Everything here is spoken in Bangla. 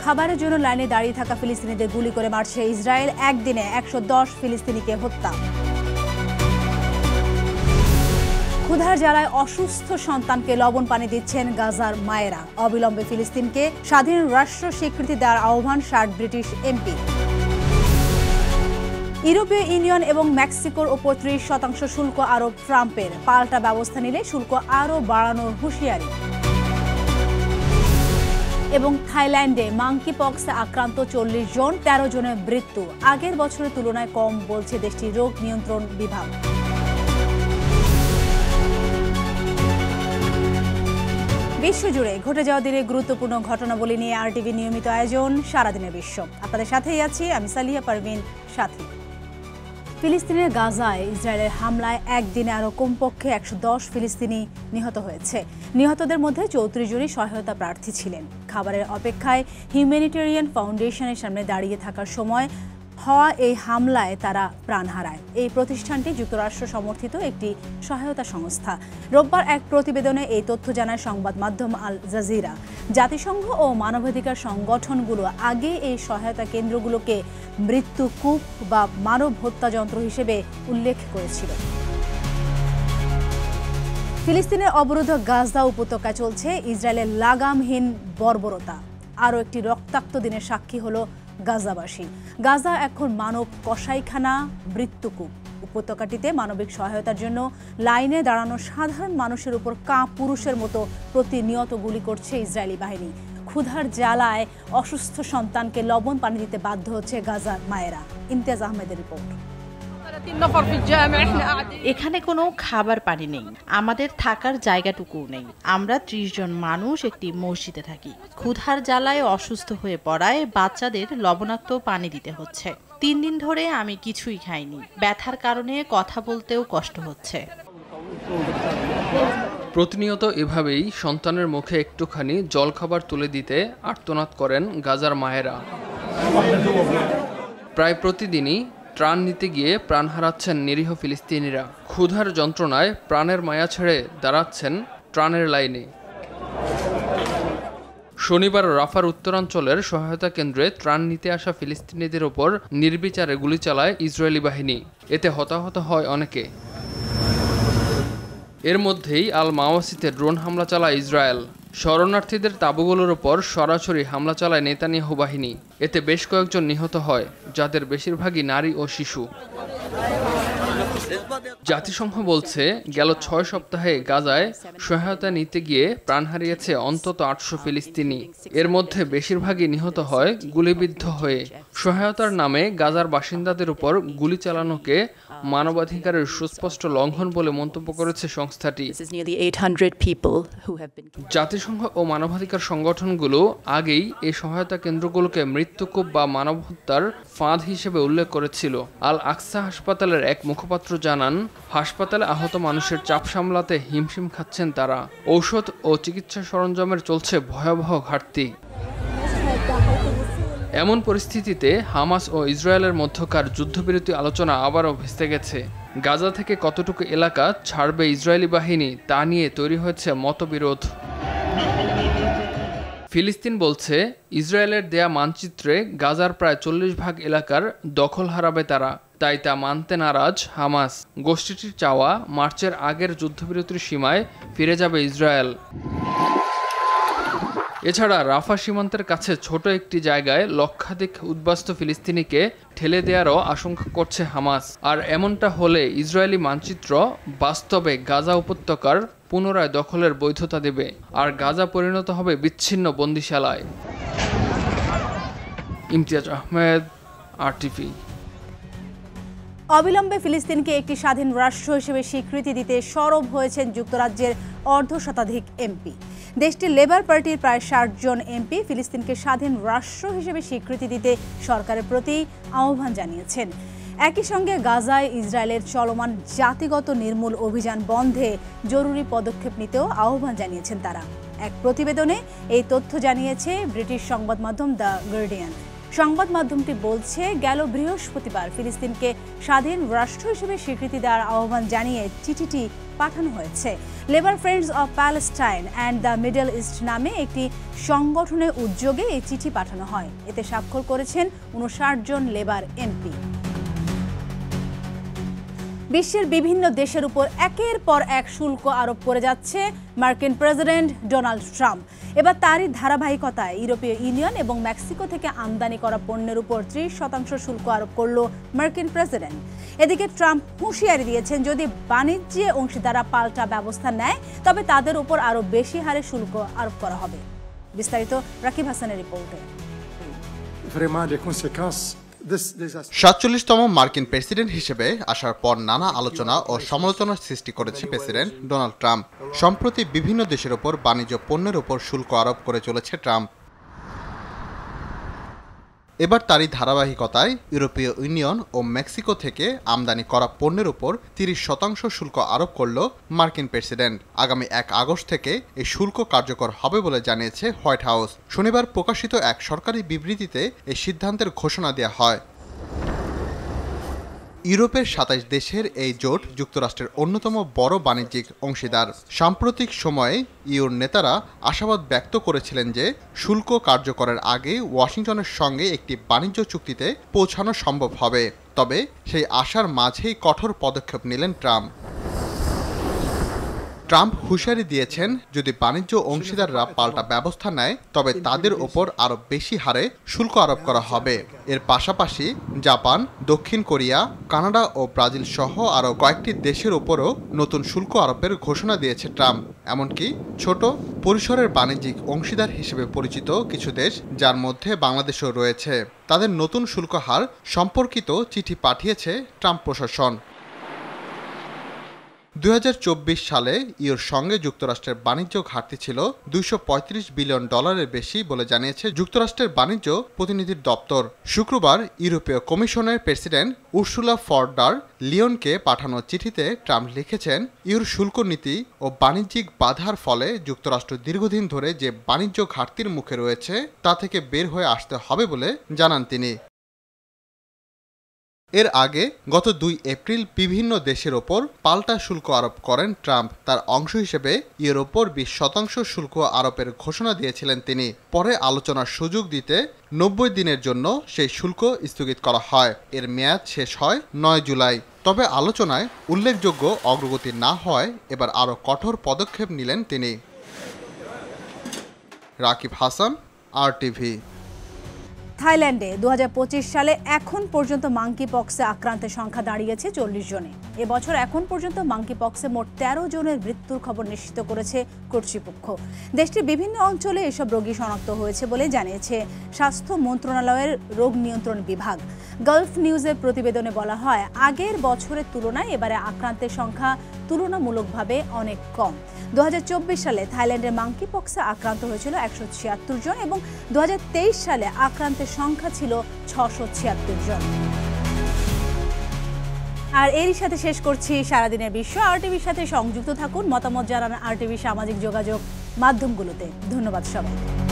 খাবারের জন্য লাইনে দাঁড়িয়ে থাকা ফিলিস্তিনিদের গুলি করে মারছে ইসরায়েল। একদিনে ১১০ ফিলিস্তিনিকে হত্যা। ক্ষুধার জ্বালায় অসুস্থ সন্তানকে লবণ পানি দিচ্ছেন গাজার মায়েরা। অবিলম্বে ফিলিস্তিনকে স্বাধীন রাষ্ট্র স্বীকৃতি দেওয়ার আহ্বান ৬০ ব্রিটিশ এমপি। ইউরোপীয় ইউনিয়ন এবং মেক্সিকোর ওপর ৩০% শুল্ক আরোপ ট্রাম্পের। পাল্টা ব্যবস্থা নিলে শুল্ক আরও বাড়ানোর হুঁশিয়ারি। এবং থাইল্যান্ডে মাঙ্কি পক্সে আক্রান্ত ৪০ জন, ১৩ জনের মৃত্যু। আগের বছরের তুলনায় কম বলছে দেশটির রোগ নিয়ন্ত্রণ বিভাগ। বিশ্বজুড়ে ঘটে যাওয়া দিনের গুরুত্বপূর্ণ ঘটনাবলী নিয়ে আরটিভি নিয়মিত আয়োজন সারাদিনের বিশ্ব। আপনাদের সাথেই আছি আমি সালিহা পারভিন সাথী। ফিলিস্তিনের গাজায় ইসরায়েলের হামলায় একদিনে আরও কমপক্ষে ১১০ ফিলিস্তিনি নিহত হয়েছে। নিহতদের মধ্যে ৩৪ জনই সহায়তা প্রার্থী ছিলেন। খাবারের অপেক্ষায় হিউম্যানিটেরিয়ান ফাউন্ডেশনের সামনে দাঁড়িয়ে থাকার সময় হওয়া এই হামলায় তারা প্রাণ হারায়। এই প্রতিষ্ঠানটি যুক্তরাষ্ট্র সমর্থিত একটি সহায়তা সংস্থা। রোববার এক প্রতিবেদনে এই তথ্য জানায় সংবাদ মাধ্যম আল জাজিরা। জাতিসংঘ ও মানবাধিকার সংগঠনগুলো আগে এই সহায়তা কেন্দ্রগুলোকে মৃত্যুকূপ বা মানব হত্যা যন্ত্র হিসেবে উল্লেখ করেছিল। ফিলিস্তিনের অবরুদ্ধ গাজা উপত্যকায় চলছে ইসরায়েলের লাগামহীন বর্বরতা। আরও একটি রক্তাক্ত দিনের সাক্ষী হলো গাজাবাসী। গাজা এখন মানব কসাইখানা, মৃত্যুকূপ। উপত্যকাটিতে মানবিক সহায়তার জন্য লাইনে দাঁড়ানো সাধারণ মানুষের উপর কাপুরুষের মতো প্রতিনিয়ত গুলি করছে ইসরায়েলি বাহিনী। ক্ষুধার জ্বালায় অসুস্থ সন্তানকে লবণ পানি দিতে বাধ্য হচ্ছে গাজার মায়েরা। ইমতিয়াজ আহমেদের রিপোর্ট। এখানে কোনো খাবার পানি নেই, আমাদের থাকার জায়গাটুকুও নেই। আমরা ৩০ জন মানুষ একটি মসজিদে থাকি। ক্ষুধার জ্বালায় অসুস্থ হয়ে পড়ায় বাচ্চাদের লবণাক্ত পানি দিতে হচ্ছে। ৩ দিন ধরে আমি কিছুই খাইনি। ব্যথার কারণে কথা বলতেও কষ্ট হচ্ছে। প্রতিনিয়ত এভাবেই সন্তানের মুখে একটুখানি জলখাবার তুলে দিতে আর্তনাদ করেন গাজার মায়েরা। প্রায় প্রতিদিনই ত্রাণ নিতে গিয়ে প্রাণ হারাচ্ছেন নিরীহ ফিলিস্তিনিরা। ক্ষুধার যন্ত্রণায় প্রাণের মায়া ছেড়ে দাঁড়াচ্ছেন ত্রাণের লাইনে। শনিবার রাফার উত্তরাঞ্চলের সহায়তা কেন্দ্রে ত্রাণ নিতে আসা ফিলিস্তিনিদের ওপর নির্বিচারে গুলি চালায় ইসরায়েলি বাহিনী। এতে হতাহত হয় অনেকে। এর মধ্যেই আল মাওয়াসিতে ড্রোন হামলা চালায় ইসরায়েল। শরণার্থীদের তাঁবুগুলোর ওপর সরাসরি হামলা চালায় নেতানিয়াহু বাহিনী। এতে বেশ কয়েকজন নিহত হয়, যাদের বেশিরভাগই নারী ও শিশু। জাতিসংঘ বলছে গেল ৬ সপ্তাহে গাজায় সহায়তা নিতে গিয়ে প্রাণ হারিয়েছে অন্তত ৮০০ ফিলিস্তিনি। এর মধ্যে বেশিরভাগই নিহত হয় গুলিবিদ্ধ হয়ে। সহায়তার নামে গাজার বাসিন্দাদের উপর গুলি চালানোকে মানবাধিকারের সুস্পষ্ট লঙ্ঘন বলে মন্তব্য করেছে সংস্থাটি। জাতিসংঘ ও মানবাধিকার সংগঠনগুলো আগেই এই সহায়তা কেন্দ্রগুলোকে মৃত্যুকূপ বা মানব হত্যার ফাঁদ হিসেবে উল্লেখ করেছিল। আল আকসা হাসপাতালের এক মুখপাত্র জানান, হাসপাতালে আহত মানুষের চাপ সামলাতে হিমশিম খাচ্ছেন তারা। ঔষধ ও চিকিৎসা সরঞ্জামের চলছে ভয়াবহ ঘাটতি। এমন পরিস্থিতিতে হামাস ও ইসরায়েলের মধ্যকার যুদ্ধবিরতি আলোচনা আবারও ভেস্তে গেছে। গাজা থেকে কতটুকু এলাকা ছাড়বে ইসরায়েলি বাহিনী তা নিয়ে তৈরি হয়েছে মতবিরোধ। ফিলিস্তিন বলছে ইসরায়েলের দেয়া মানচিত্রে গাজার প্রায় ৪০% এলাকার দখল হারাবে তারা। তাই তা মানতে নারাজ হামাস। গোষ্ঠীটির চাওয়া মার্চের আগের যুদ্ধবিরতির সীমায় ফিরে যাবে ইসরায়েল। এছাড়া রাফা সীমান্তের কাছে ছোট একটি জায়গায় লক্ষাধিক উদ্বাস্তু ফিলিস্তিনিকে ঠেলে দেওয়ারও আশঙ্কা করছে হামাস। আর এমনটা হলে ইসরায়েলি মানচিত্র বাস্তবে গাজা উপত্যকার পুনরায় দখলের বৈধতা দেবে, আর গাজা পরিণত হবে বিচ্ছিন্ন বন্দিশালায়। ইমতিয়াজ আহমেদ, আরটিভি। অবিলম্বে ফিলিস্তিনকে একটি স্বাধীন রাষ্ট্র হিসেবে স্বীকৃতি দিতে সরব হয়েছেন যুক্তরাজ্যের অর্ধশতাধিক এমপি। দেশটির লেবার পার্টির প্রায় ৬০ জন এমপি ফিলিস্তিনকে স্বাধীন রাষ্ট্র হিসেবে স্বীকৃতি দিতে সরকারের প্রতি আহ্বান জানিয়েছেন। একই সঙ্গে গাজায় ইসরায়েলের চলমান জাতিগত নির্মূল অভিযান বন্ধে জরুরি পদক্ষেপ নিতেও আহ্বান জানিয়েছেন তারা। এক প্রতিবেদনে এই তথ্য জানিয়েছে ব্রিটিশ সংবাদ মাধ্যম দ্য গার্ডিয়ান। সংবাদ মাধ্যমটি বলছে, গেল বৃহস্পতিবার ফিলিস্তিনকে স্বাধীন রাষ্ট্র হিসেবে স্বীকৃতি দেওয়ার আহ্বান জানিয়ে চিঠিটি পাঠানো হয়েছে। Labour friends of Palestine and the middle east নামে একটি সংগঠনের উদ্যোগে এই চিঠি পাঠানো হয়। এতে স্বাক্ষর করেছেন 59 জন লেবার এমপি। বিশ্বের বিভিন্ন দেশের উপর একের পর এক শুল্ক আরোপ করে যাচ্ছে মার্কিন প্রেসিডেন্ট ডোনাল্ড ট্রাম্প। এবার তারই ধারাবাহিকতায় ইউরোপীয় ইউনিয়ন এবং মেক্সিকো থেকে আমদানি করা পণ্যের উপর 30% শুল্ক আরোপ করল মার্কিন প্রেসিডেন্ট। এদিকে ট্রাম্প হুঁশিয়ারি দিয়েছেন, যদি বাণিজ্যে অংশীদাররা পাল্টা ব্যবস্থা নেয় তবে তাদের উপর আরও বেশি হারে শুল্ক আরোপ করা হবে। বিস্তারিত রাকিব হাসানের রিপোর্টে। 47তম মার্কিন প্রেসিডেন্ট হিসেবে আসার পর নানা আলোচনা ও সমালোচনার সৃষ্টি করেছে প্রেসিডেন্ট ডোনাল্ড ট্রাম্প। সম্প্রতি বিভিন্ন দেশের ওপর বাণিজ্য পণ্যের ওপর শুল্ক আরোপ করে চলেছে ট্রাম্প। এবার তারই ধারাবাহিকতায় ইউরোপীয় ইউনিয়ন ও মেক্সিকো থেকে আমদানি করা পণ্যের উপর 30% শুল্ক আরোপ করল মার্কিন প্রেসিডেন্ট। আগামী 1 আগস্ট থেকে এই শুল্ক কার্যকর হবে বলে জানিয়েছে হোয়াইট হাউস। শনিবার প্রকাশিত এক সরকারি বিবৃতিতে এই সিদ্ধান্তের ঘোষণা দেওয়া হয়। ইউরোপের 27 দেশের এই জোট যুক্তরাষ্ট্রের অন্যতম বড় বাণিজ্যিক অংশীদার। সাম্প্রতিক সময়ে ইউর নেতারা আশাবাদ ব্যক্ত করেছিলেন যে শুল্ক কার্যকরের আগে ওয়াশিংটনের সঙ্গে একটি বাণিজ্য চুক্তিতে পৌঁছানো সম্ভব হবে। তবে সেই আশার মাঝেই কঠোর পদক্ষেপ নিলেন ট্রাম্প। ট্রাম্প হুঁশিয়ারি দিয়েছেন, যদি বাণিজ্য অংশীদাররা পাল্টা ব্যবস্থা নেয় তবে তাদের ওপর আরও বেশি হারে শুল্ক আরোপ করা হবে। এর পাশাপাশি জাপান, দক্ষিণ কোরিয়া, কানাডা ও ব্রাজিল সহ আরও কয়েকটি দেশের ওপরও নতুন শুল্ক আরোপের ঘোষণা দিয়েছে ট্রাম্প। এমনকি ছোট পরিসরের বাণিজ্যিক অংশীদার হিসেবে পরিচিত কিছু দেশ, যার মধ্যে বাংলাদেশও রয়েছে, তাদের নতুন শুল্ক হার সম্পর্কিত চিঠি পাঠিয়েছে ট্রাম্প প্রশাসন। 2024 সালে ইউর সঙ্গে যুক্তরাষ্ট্রের বাণিজ্য ঘাটতি ছিল $235 বিলিয়ন বেশি বলে জানিয়েছে যুক্তরাষ্ট্রের বাণিজ্য প্রতিনিধির দপ্তর। শুক্রবার ইউরোপীয় কমিশনের প্রেসিডেন্ট উর্সুলা ফর ডার লিয়নকে পাঠানো চিঠিতে ট্রাম্প লিখেছেন, ইউর শুল্ক নীতি ও বাণিজ্যিক বাধার ফলে যুক্তরাষ্ট্র দীর্ঘদিন ধরে যে বাণিজ্য ঘাটতির মুখে রয়েছে তা থেকে বের হয়ে আসতে হবে বলে জানান তিনি। এর আগে গত 2 এপ্রিল বিভিন্ন দেশের ওপর পাল্টা শুল্ক আরোপ করেন ট্রাম্প। তার অংশ হিসেবে এর ওপর 20% শুল্ক আরোপের ঘোষণা দিয়েছিলেন তিনি। পরে আলোচনার সুযোগ দিতে 90 দিনের জন্য সেই শুল্ক স্থগিত করা হয়। এর মেয়াদ শেষ হয় 9 জুলাই। তবে আলোচনায় উল্লেখযোগ্য অগ্রগতি না হওয়ায় এবার আরও কঠোর পদক্ষেপ নিলেন তিনি। রাকিব হাসান, RTV। থাইল্যান্ডে 2025 সালে এখন পর্যন্ত মাঙ্কি পক্সে আক্রান্তের সংখ্যা দাঁড়িয়েছে 40 জনে। এবছর এখন পর্যন্ত মাঙ্কি পক্সে মোট 13 জনের মৃত্যুর খবর নিশ্চিত করেছে কর্তৃপক্ষ। দেশটির বিভিন্ন অঞ্চলে এসব রোগী শনাক্ত হয়েছে বলে জানিয়েছে স্বাস্থ্য মন্ত্রণালয়ের রোগ নিয়ন্ত্রণ বিভাগ। গালফ নিউজের প্রতিবেদনে বলা হয়, আগের বছরের তুলনায় এবারে আক্রান্তের সংখ্যা তুলনামূলকভাবে অনেক কম। 2024 সালে থাইল্যান্ডের মাঙ্কি পক্সে আক্রান্ত হয়েছিল 176 জন এবং 2023 সালে আক্রান্তের সংখ্যা ছিল 676 জন। আর এরই সাথে শেষ করছি সারাদিনের বিশ্ব। RTVর সাথে সংযুক্ত থাকুন, মতামত জানান RTV সামাজিক যোগাযোগ মাধ্যমগুলোতে। ধন্যবাদ সবাইকে।